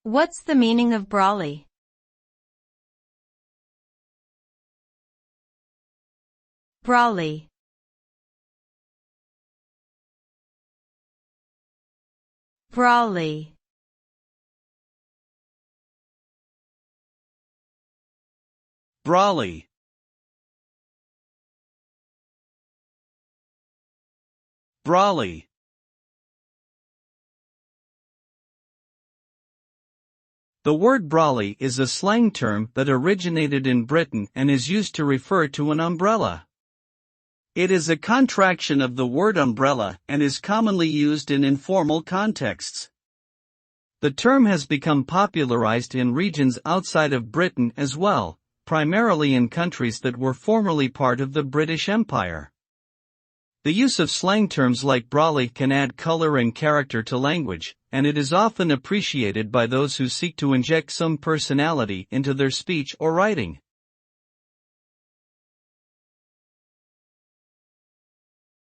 What's the meaning of brolly? Brolly. Brolly. Brolly. Brolly. The word brolly is a slang term that originated in Britain and is used to refer to an umbrella. It is a contraction of the word umbrella and is commonly used in informal contexts. The term has become popularized in regions outside of Britain as well, primarily in countries that were formerly part of the British Empire. The use of slang terms like brolly can add color and character to language, and it is often appreciated by those who seek to inject some personality into their speech or writing.